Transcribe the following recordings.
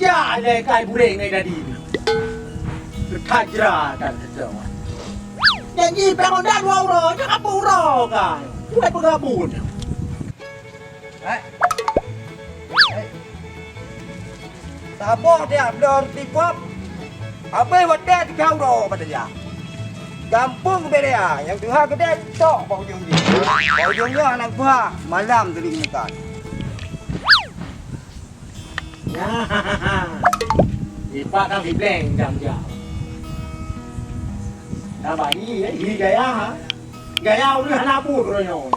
ya le kai bureng ngai tadi ni. Tajra dan sedawan. Janji pengen dan waro, jangan pura kan. Buat bergabung. Sabar dia blor tipop. Apa buat dia di kau ro pada dia. Kampung beda yang tuha gede tok bau ujung dia. Bau ujungnya anak buah malam teling makan. Ipak kan dibleng jam-jam. Dah bagi gaya ha. Gaya ni anak pur royo.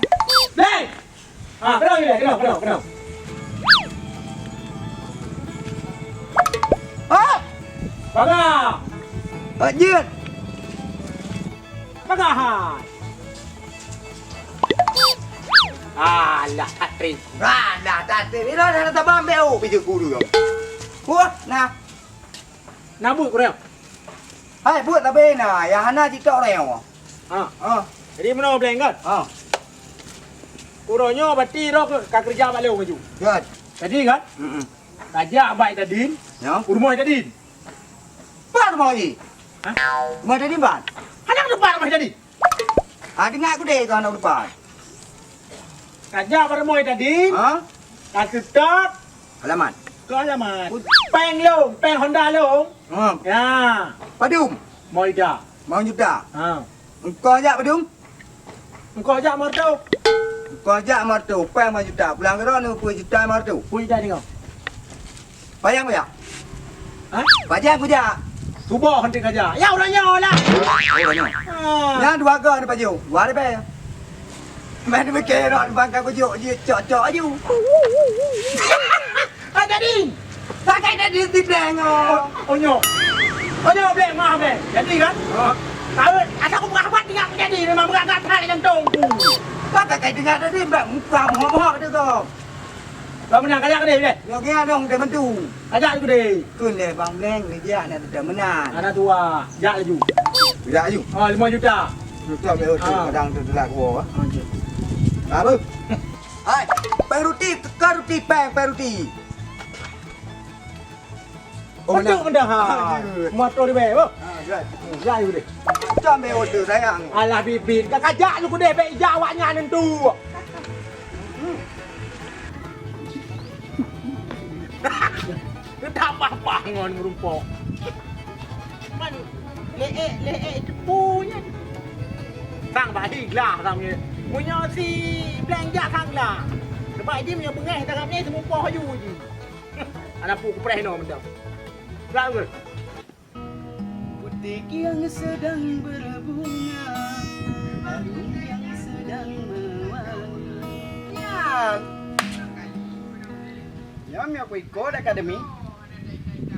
Bleng. Kenapa? Ah, Baga. Jin. Baga ha. Alah, Hatri. Dah tadi ni dah tabam beu biju kudu yo. Buat nah. Nabut kau. Hai buat tapi nah yang hana cicok leo. Jadi mana bleng kan? Kuronyo bati rok ka kerja balik maju. Good. Tadi kan? Tajak baik tadi. Ya. Rumah tadi. Pan mau ni. Mau tadi ban. Anak depan rumah tadi. Dengar aku deh tu anak depan. Tajak pada rumah tadi. Ka tetap Halaman. ke alamat. Peng Honda long. Ya. Padum. Mau ida. Mau juta. Engkau ajak padum. Engkau ajak martu. Engkau ajak martu. Peng 5 juta. Pulang ke sana 10 juta martu. Pui dah ni kau. Bayang bayang. Bayang kujak. Subuh hentik aja. Ya orangnya lah. Yang dua ke ada baju. Dua ada bayang. Mana mikir nak bangkai kujuk je cok-cok je. Tadi. Pakai tadi di plengok. Onyo bleng mah bleng. Jadi kan? Kalau asal aku berapa tinggal jadi memang berangkat hal jantung. Pakai dengar tadi mbak muka mohon tu kau. Kau menang kajak dia deh. Yang ni ada orang mentu. Kajak tu deh. Kun le bang bleng ni dia nak tidak menang. Anak tua, jak laju. Tidak ayu. 5 juta. Juta be kadang tu telak gua. Apa? Hai, peng roti, tekar roti, peng roti. Betul dah ha. Motor di bawah. Ya you deh. Jam be order sayang. Alah bibit, kajak lu deh be jawabnya nentu. Tambah bangun merumpok. Man, le punya. Sang baik lah samnya. Punya si belanja sang lah. Sebab dia punya bengah tak kami semua poh ju je. Anak pu kupreh no benda. Lalu. Putih yang sedang berbunga, harum yang sedang mewangi. Yang aku ikut akademi.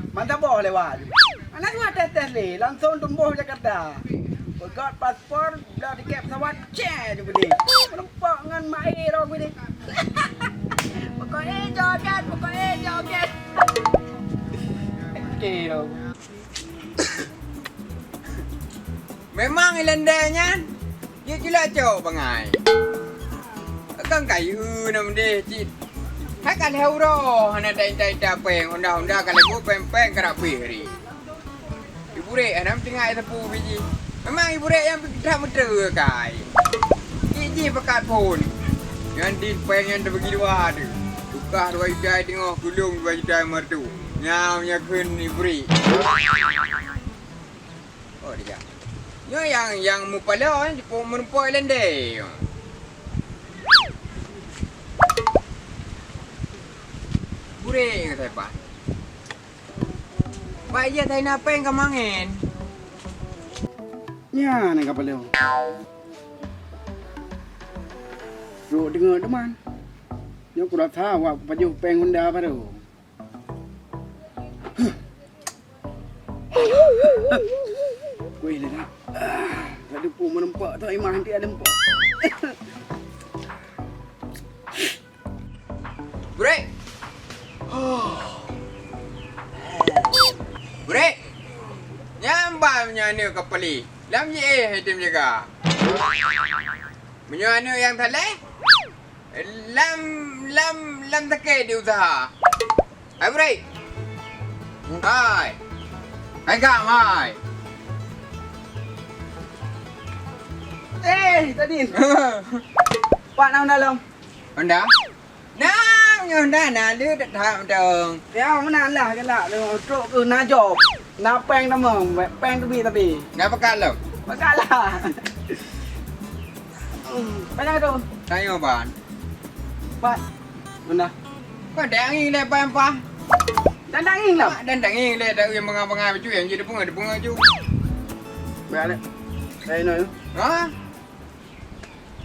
Mantap boh lewat. Anak gua tes le, langsung tumbuh Jakarta. Pegat paspor, dah tiket pesawat, cek je budi. Nampak dengan mak air orang budi. Pokoknya joget. Okey tau. Memang ilandanya dia jelajah bangai. Kan kayu nam dia cit. Hakan heuro hana dai peng Honda kalau gua peng kerapi hari. Ibu rek anam tengah tepu biji. Memang ibu rek yang kita muter kai. Gigi pekat pun. Yang din peng yang terbagi dua tu. Tukar 2 juta tengok gulung 2 juta mertu. Nyamnya kun ibu rek. Oh dia. Yo yang mupala di menumpuk lende. Bure kata apa? Baik je tai apa yang kemangin? Ya, nak kapal leo. Ro dengar teman. Yo ku dah tahu apa baju peng Honda baru. Kuih dah. Tak ada pun menempak tu imah nanti ada empuk. Bure. Bure. Nyambal menyanyi kapali. Lam ye hitam jaga. Menyanyi yang thaleh. Lam tak di usaha. Hai bure. Hai. Hai kak, hai. Tadi. Pak nang dalam. Honda. Nang Honda na lứa đặt thảm trường. Ya, mana lah kan lah. Truk ke na job. Na peng nama, peng tapi. Ngapa kalau? Makalah. Banyak tu. Tayo ban. Pak. Mana? Có đáng yên đây ba pa. Dan dangin lah. Dan đáng yên đây đã yang mengai chuyện gì đó bunga chu. Berada. Saya no. Hả?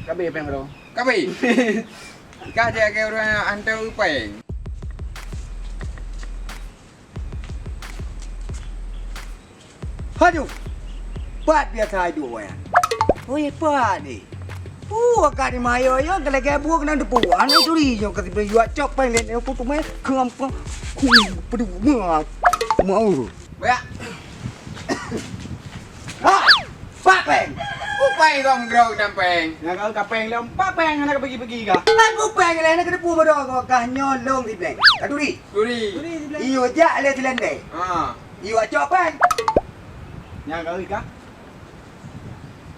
Kabe peng đâu. Cái gì? Cái gì kêu ra anh tư bèn. Aduh, buat biar saya dua ya. Oh ya buat ni. Agak ni mayo yo kalau kaya buat kena depu. Ane curi yo kasi berjual cok pengen yo putu me kengam keng. Pedu mau. Vậy. Ah, papeng. Ku bay gom grow nam bèn. Nak kau kapeng lah. Pak peng nak pergi-pergi kah? Aku pengen le nak depu bodoh kau kah nyolong di bleng. Kaduri. Duri. Iyo jak le telende. Ah. Iyo cok peng. Nak kau kah?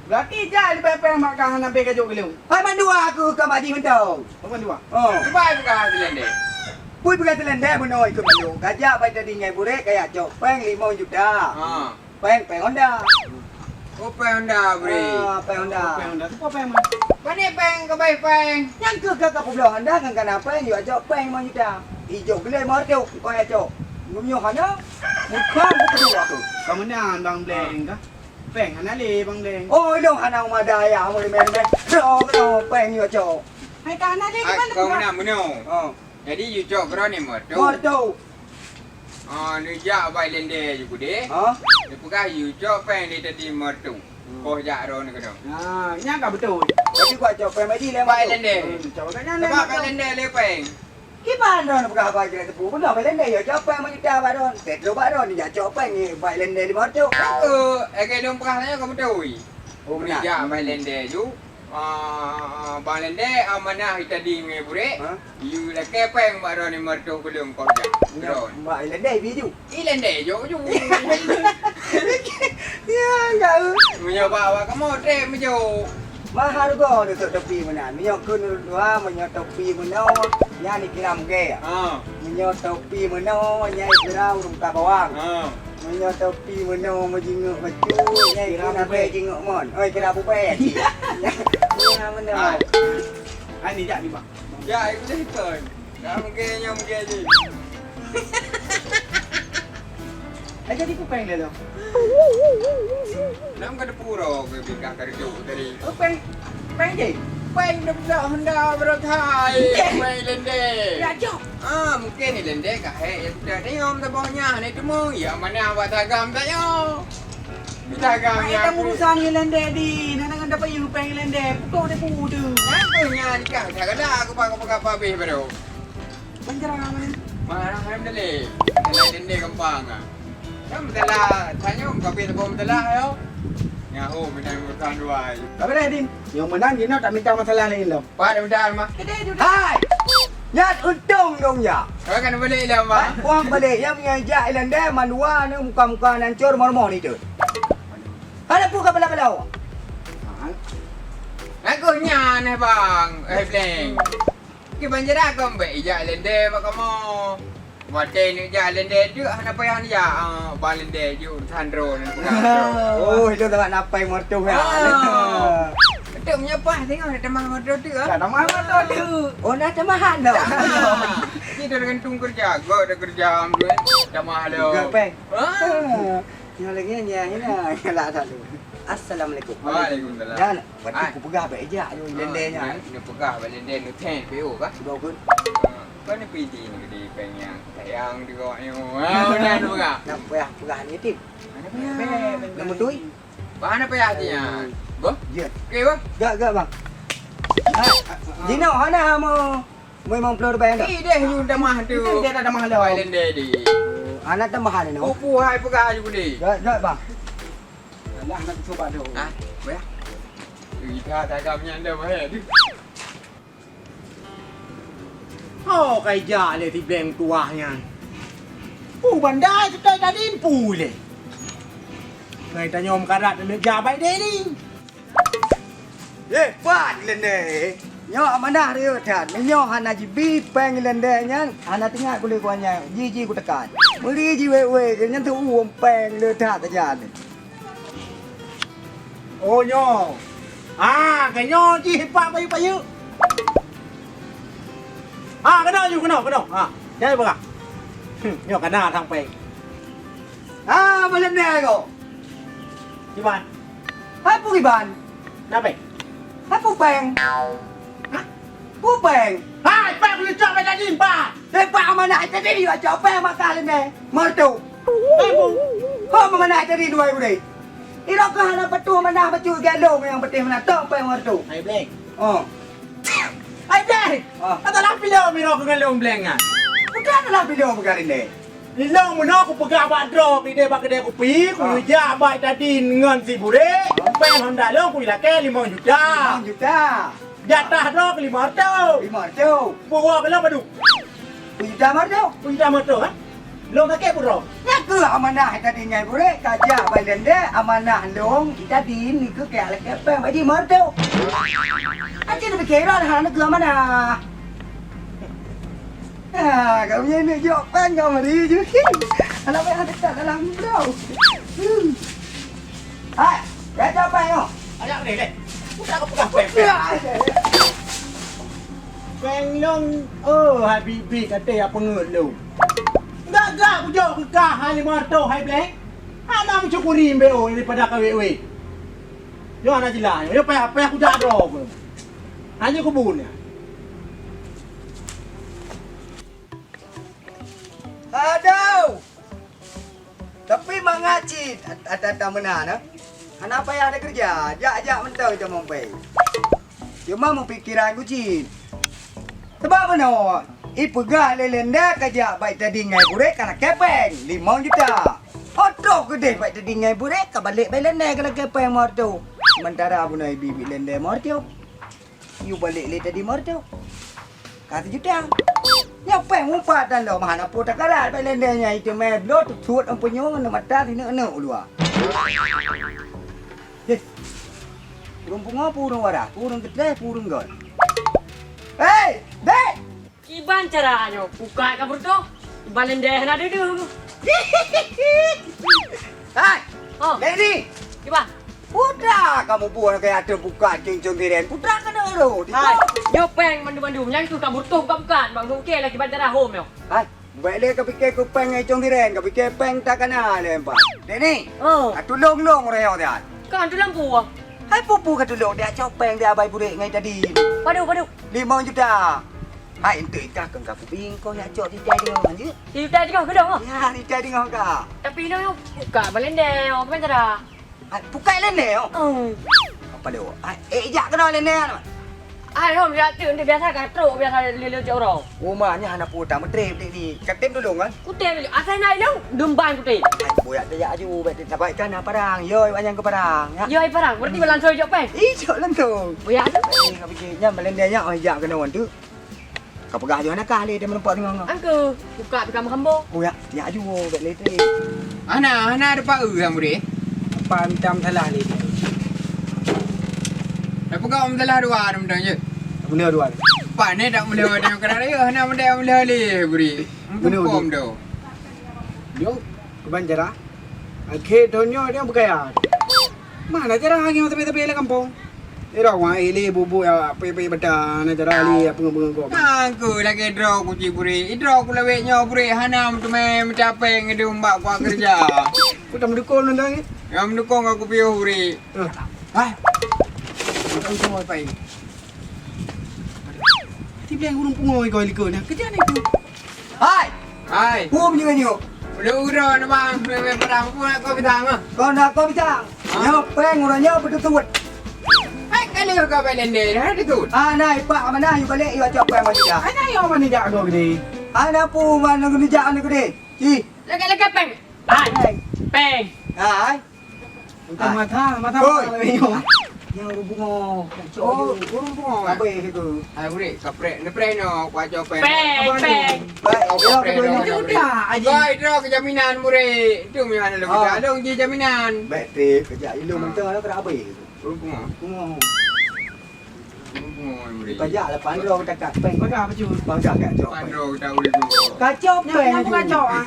Berarti jah peng makan nak pergi kerja kelung. Hai mandua aku ke madi mentau. Apa dua? Oh, Ku bay bukan dilende. pui pergi telende menoi ke mandu. Gajak pai tadi ngai burek kayak cok peng 5 juta. Ah. Peng Honda. Ku bay Honda beri. Peng Honda. Peng dah. Apa peng mah? Pani bèn ke bay bèn. Yang ke kakak pulau anda kan kenapa yang juga jauh peng mau juta. Hijau gede mau tu kau ya jauh. Ngumyo hana. Bukan kedua aku. Kamu ni bang bleng kah? Peng mana le bang bleng? Oh dong hana madaya mau di mana. Kau peng juga jauh. Hai kah nak le Ai kau mana meno. Oh. Jadi you cok kau ni mah tu. Mau tu. Ah, ni jak bay lende je bude. Oh. Ni bukan you cok pen ni tadi mah tu. Kau jak ro ni kau. Ah, ini kah betul. Jadi gua jauh peng mesti le. Bay lende. Coba kan nak Sebab bay lende le pen. Kipan don bukan apa je tu. Benar peng le yo jauh peng mau juta baron. Petro baron ni jauh peng ni baik lende di mau tu. Ke dong perasanya kau betul. Oh Ni benar. jak bay lende ju. Bay lende amanah tadi ngai bude. Ha? You la ke pen baron ni mah tu belum kau jak. Ron. Baik lende video. I lende jo ju. Ya enggak. Menyoba kamu tre mejo. Mahal go ni tepi mana. Minyak kun dua minyak tepi mana. Nya ni kiram ke. Ah. Minyak tepi mana. Nya kiram rumah bawang. Ah. Minyak tepi mana majinguk macu. Nya kiram apa jinguk mon. Oi kiram apa ya? Nya mana. Hai ni jak ni bang. Ya, itu dah ikut. Dah mungkin je. Jadi aku peng le tu. Nam kada puro ke bingkang kada jauh tadi. Oh peng je. Peng dah Honda beratai. Peng lende. Ya jom. Mungkin ni lende kah he. Dah tengok tu bawahnya ni tu mu. Ya mana awak tagam tak yo. Tagamnya. Kita urusan ni lende di. Nak dapat you peng lende. Putu dia putu. Aku nya ni kah tak ada aku pakai habis baru. Penjara mana? Mana ham dale. Dale lende gampang ah. Kamu telah tanya kopi tu telah yo. Ngaho minang makan dua. Tapi dah din. Yang menang dia nak tak minta masalah lain tau. Pak dah mah. Hai. Nyat untung dong ya. Kau kan beli lah mah. Uang balik yang mengajar ilande mandua ni muka-muka nancur mormon itu. Ada pun kapal-kapal. Aku nyan bang. Bleng. Ki banjara kau ambil ijak lende mak kamu. Wate ni jalan dia tu ana payah ni ya balen dia ju tandro ni bukan. Oh, itu tak napai mertu ya. Betul punya pas tengok ada mah motor tu ah. Tak ada mana tu. Oh, nak tamahan dah. Ni dah gantung kerja, gua ada kerja ambil. Dah mahal dah. Gapeng. Ah. Yang lagi ni yang lah tak tu. Assalamualaikum. Waalaikumsalam. Dan, waktu aku pegah baik je tu lendenya. Ni pegah balen dia nu ten PO kah? Sudah pun. Kau ni PT ni gede penyang. Sayang juga ni. Benar tu kah? Nak pegah ni tip. Mana payah? Nombor tu? Mana payah dia? Bo? Ya. Okey bo? Gak bang. Dino, hana mo. Memang pelur bayar dah. Dia you dah mah tu. Dia dah mahal dah. Balen dia di. Anak tamahan ni. Pupu hai pegah juga di. Gak bang. Lah nak cuba tu. Ah, boleh. Kita dagamnya anda boleh. Oh, kaya le ti bleng tuahnya. Pu bandai sedai tadi pu le. Ngai tanyom karat le jabai deh ni. Buat lende. Nyo amanah dia tat. Nyo hana jibi peng lende nyan. Hana tengah kulit kuanya. Ji ku tekan. Muli ji we ke nyan tu peng le tat aja ni. Oh nyo. À cái nho chi pa bao nhiêu. À cái nào. À, đây bác. Nho cái nào thằng pe. Mà lende ko. Di ban. Hai pu iban. Na pe. Hai pu peng. Hah? Pu peng. Hai pe boleh cak pe tadi pa. Đây pa amanah tadi dia cak peng makan lende. Mertu. Pe pu. Ho amanah tadi dua ku dei. Ira ka hana betul mana betul galong yang penting mana tong peng mertu. Hai bleng. Oh. Hai bleng. Atau lapi lo miro dengan long bleng ah. Bukan lah video perkara ni. Ni long mana aku pegang badrok ni dia pakai dia aku pi, aku ja bai tadi ngan si bure. Pe Honda long aku lah ke 5 juta. 5 juta. Jatah drok 500. 500. Bawa ke long padu. 5 juta marto. Punya motor kan? Long kakek bro. Ya ke amanah tadi ngai boleh kaja balen de amanah long tadi ni ke ke ala ke peng bagi marto. Aje ni kira hana ke amanah. Kau punya ni jok peng kau mari je. Alah mai ada tak dalam bro. Hai, ya tak peng oh. Ajak ni le. Udah aku pegang pe. Peng long hai bibi kata apa ngut lu. Enggak aku jauh ke kah hai marto hai bleng. Ana mencukuri mbeo daripada kawe. Yo ana jelas. Yo apa aku dah drop. Hanya kebun ya. Aduh. Tapi mengaji ada mana? Kenapa yang ada kerja? Jak mentau je mampai. Cuma mempikiran kucing. Sebab mana? Ibu gak lelenda kerja baik tadi ngai burek kana kepeng 5 juta. Otok gede baik tadi ngai burek ka balik baik lenda kana kepeng martu. Sementara bunai bibi lenda martu. You balik le tadi martu. 1 juta. Nyapeng umpat dan lo mana pun tak kalah baik lendanya itu me blot suat empunya ngene mata ni ne ulua. Yes. Purung punga purung wara, purung gede purung gol. Hey, dek. Iban caranya buka kabur tu. Iban lendah nak duduk. Hai. Oh, Lady. iban. Putra kamu buat kayak ada buka cincin tiren. Putra kena lo. Hai, nyopeng mandu-mandu yang tu kabur tu bukan bang tu ke lagi iban cara home yo. Hai. Baik le ka pikir ku peng cincin tiren, ka pikir peng tak kena le empat. Lady. Oh, Tulong reo dia. kan tu lampu. Hai pupu ka tulong dia copeng dia abai burik ngai tadi. Padu. 5 juta. Hai ente ikah kang ka kuping kau nak cok di tadi dengan je. Di tadi kau kedong. Ya, di tadi dengan ka. Tapi no buka balende, iban cara. Hai bukai lene yo. Apa dia? Hai jak kena lene. Hai, home dia tu biasa kan truk biasa lelu jauh. Rumahnya anak putar metrip ni. Katem tolong kan. Kute beli asal naik dong, dumban kute. Hai boyak dia aju baik dapat kan parang. Yo banyak ke parang ya. Yo ai parang, berarti balan soy jopeng. Ijo langsung. Boya tu. Kau fikirnya melendenya oh jak kena wan tu. Kau pegah jo anak kali dia menempat dengan kau. Angku, buka bikam hambo. Boyak dia aju baik letri. Ana ada pak yang budi. Apa macam salah ni? Apa kau mendalah dua orang dah je. Benar dua. Pak ni tak boleh ada yang kerana ya, ana boleh budi. Benar, Pom dah. Dia ke Banjara. Akhir tahunnya dia bergaya. Mana cara hang tepi-tepi le kampung. Ira wang ile bubu ya pe bata na cara ali apa ngomong kau. Aku lagi draw kunci budi. Draw ku leweknya budi. Hanam tu mencapai ngedum mbak kuat kerja. Aku tak mendukung nang ni. Yang mendukung aku piu budi. Hai. Kau semua apa ini? Tiba yang urung pungoi kau likut ni. Kerja ni tu. Hai. Hai. Pum juga ni. Udah urut bang. Memang perang pun kau bintang ah. Kau nak kau bintang. Yo peng orangnya betul-betul. Hai kali kau balik ni. Ada tu. Naik pak mana you balik you cop peng macam dah. Ana yang mana jak kau gede. Ana pu mana kena jak ni gede. Ci. Lagi peng. Hai, peng. Hai. Untuk mata Oi. apa ni? Yang bunga. Oh, burung bunga. Apa itu? Ai ure kaprek ne preno kwa jo pen. Peng. Baik, Oh, ya kaprek kedua dong. itu dah aja. Kau itu kejaminan mure. Itu mana lo kita dong je jaminan. Baik, teh kerja ilu mentang ada kerapa itu. Burung bunga. Bunga. Burung bunga mure. Kerja lepas ro dekat peng. Kau dah apa cuy? Bang jaga cok. Pandro kita ure dulu. Kacau peng. Yang kacau ah.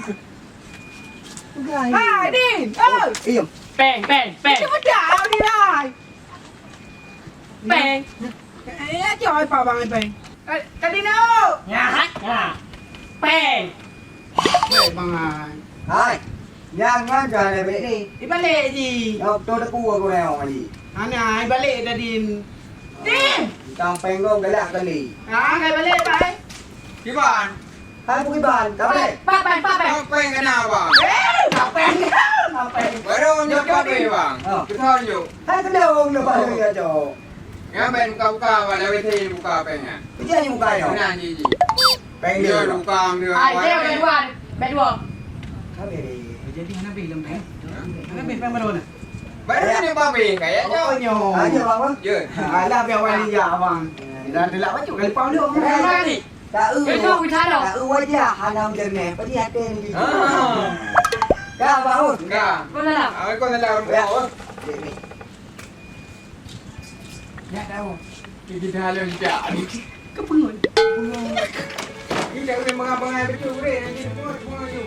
Hai, Hai, Din. Oh, iya. Peng. cepat dah ni lah. Peng. Cho apa bang Peng? Tadi no. Ya. Peng. Baik bang ai. Hai. Yang ngajar le bek ni. Di balik je. Yo tu dak ku aku leo ni. Ana ai balik dah Din. Din. Tang peng kau galak kali. Ah, kai balik pai. Kiban. Hai pergi ban, kau le. Peng. Kau pengen kenapa? Tak Peng. Tak Peng. Baru nyapa be bang. Kita yo. Hai kedong le baru ya cok. Yang ben buka wala wete buka pengen. Kerja ni muka yo. Benar ji. Peng Dia dia. buka dia. Ai, dia berdua. Kau le. Jadi ana bilang Peng. Ana Peng baru na. Baru ni babe kayak jo. Nyo. Aja bang. Je. Alah biar wali ya bang. Dah delak baju kali pau dia. Mari. Tak Cái câu người ta đâu? Tak wajah halam jerneh. Pasti ada ni. Ah. Kau bangun. Enggak. Con là nào? Ai kau dalam Ya. bawah. Ni. Ya tahu. Kita halau tidak. Kepengun. Kita udah mengabang betul bre. Nanti semua you.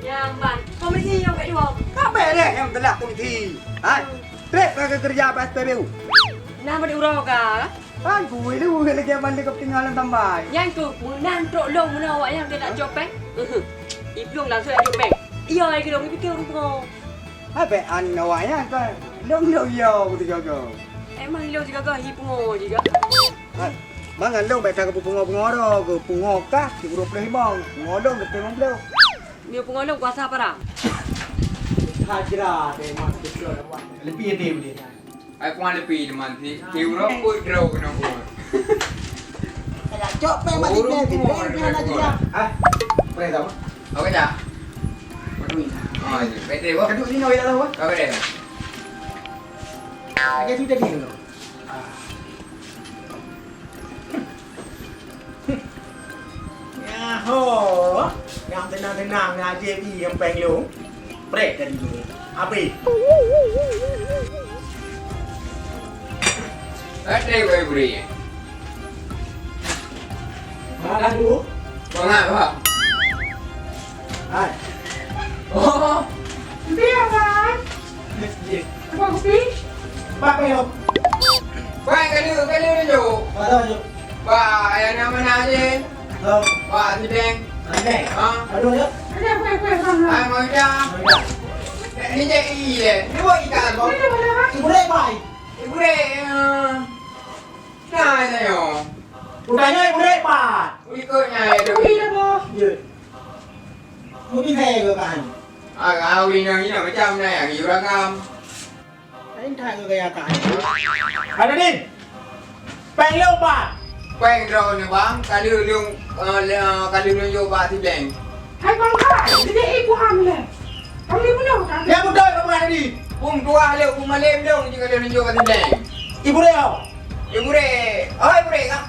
Yang ban. Kau mesti yang kat dua. Kau beres yang telah komiti. Hai. Trek ke kerja apa SPBU? Nama dia urau ka? Kan gue lu lagi mandi ketinggalan tambah. Yang tu punan trok long mana awak yang dia nak jopeng? Iplong langsung nak jopeng. Iya lagi dong fikir rumah. Apa an awaknya kan? Long yo gitu jaga. Emang lo juga kah hipungo juga. Mangan dong baik ke pungo-pungo ro, ke pungo kah? Di grup leh bang. Pungo dong ke tengok beliau. Dia pungo lo kuasa apa dah? Hajra deh mas betul apa. Lebih dia boleh. Ai kuan lebih teman si. Kiuro put draw kena pun. Ada cok Peng mati dia. Dia nak aja. Ah. Boleh tahu. Oke dah. Oh, ini. Bete bo. Kaduk ni noi dah tahu. Kau bete. Agak sudah dia lo. Ya ho. Yang tenang-tenang ngaji yang Peng lu. Break tadi dulu. Api. Bete boy bre. Mana dulu? Bang apa? Hai. Oh. Dia kan. Apa kopi? Pak Peng. Bang kali ni jo. Ada je. Ba ayah nama naje. Oh, Ba tideng. ada. Ah. Aduh ya. Ai mau dah. Ni je iya. Ni buat ikan bo. Ibu lek pai. Ibu re. Nah, saya. Udahnya ibu lek pai. Ikutnya itu. Ya. Mungkin saya ke kan. Kau ini macam ni yang iurakam. Anh thay ke gaya kan. Ada din. Peng lu pai. Peng draw ni bang. Kali lu yo ba tideng. Hai con khai, jadi ibu hamil. Kamu ibu dong kan? Ya mudah kamu ada di. Tua le malem dong jika lu yo ba tideng. Ibu lek oh. Ibu re. Oh, ibu re kan.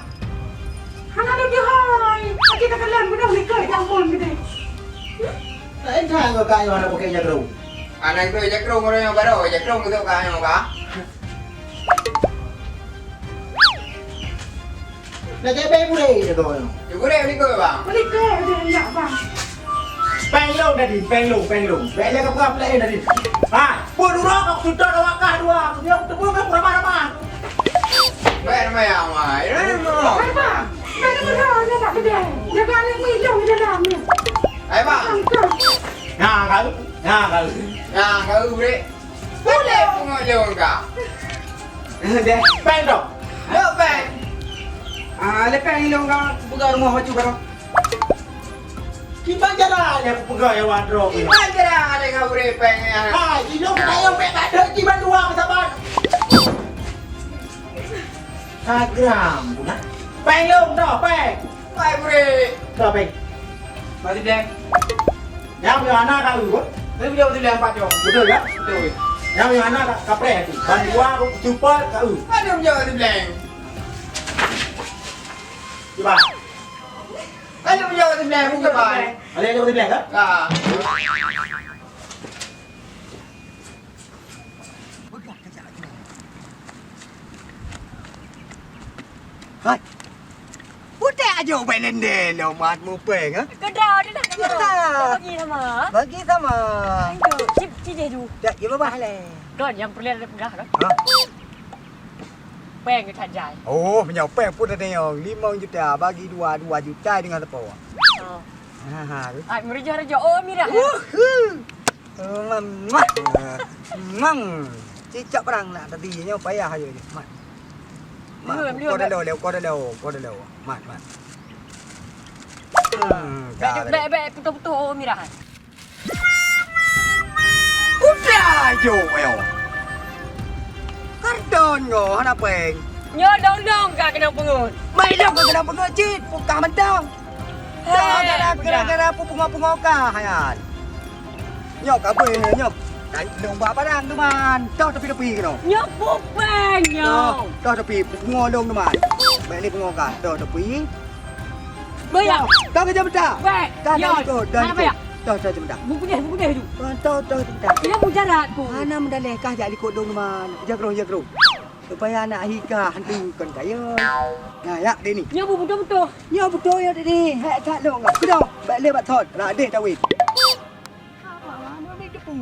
Hana ada di hai. Kita kan lain benar nikah yang pun gitu. Anh thay ke kai mana pakai jagro. Anak tu jakrong orang yang baru, jakrong tu kan yang apa? Lah cái bé ibu lek je tu. Ibu re ni kau bang. Menikah ada yang bang. Peng lu dah di, peng lu. Lek lek apa lek dah di. Ha, pun dulu kau sudah awak kah dua. Dia temu kan ramah-ramah. Bayar bayar mai. Ini mau. Hai bang, mana benar ada tak gede. Jangan yang milong di dalamnya. Hai bang. Angkat. Nah, kau. Nah, kau ibu re. Boleh pungut lu enggak? Deh, peng tu. Lu peng. Ah, le peng lu kan buka rumah baju barang. Kita jalan ya pegawai wardrobe. Iman kira ada kau re peng ya. Ah, ini kayak peng ada ciban dua sabar. Instagram, bukan? Peng lu dah, peng. Hai ibu re. Dah peng. Mati deng. Yang punya anak kau, tapi dia betul yang 4 jam. Betul ya? Betul. Yang mana kapre tu? Ban gua aku cepat kau. Ada menjawab di beleng. Coba. Ada menjawab di beleng bukan bai. Ada yang bilang kan? Ah. Hai. Budak aja main lenden dah mat mu peng ah. Kedau dia nak bagi sama. Bagi sama. Cip cije du. Tak ya bah le. Don yang perlu ada pedah kan. Ha. Peng ke tajai. Oh, punya peng pun ada yang 5 juta bagi 2 juta dengan apa? Oh. Ha. Ai merja-reja oh mirah. Mang. Cicak perang nak tadi nya payah aja ni. Mat. Kau dah lewat. Mat. Baik betul-betul oh mirah. Udah jo el. Kardon go hana peng. Nyo dong ka kena pengun. Mai dong kena pengecit, pukah mentang. Gara-gara punga-punga ka hayan. Nyok ka be nyok. Kai dong ba parang tu man. Tau tepi-tepi ke no. Nyo pupeng nyo. Tau tepi punga dong tu man. Baik ni punga ka. Tau tepi. Bayar. Tau ke jam dah. Baik. Dah Nyo. ikut. Dah Bayar. Tau jam dah. Buku dia tu. Tau dah. Dia mujarat ku. Mana mendaleh kah jadi kodong man. Jagro. Supaya anak hika hantukan kaya. Nah, ya dia ni. Nyo betul-betul. Nyo betul ya dia. Hak tak long. Kedau. Baik lebat thot. Lah deh tawit. Ha, mana ni depu.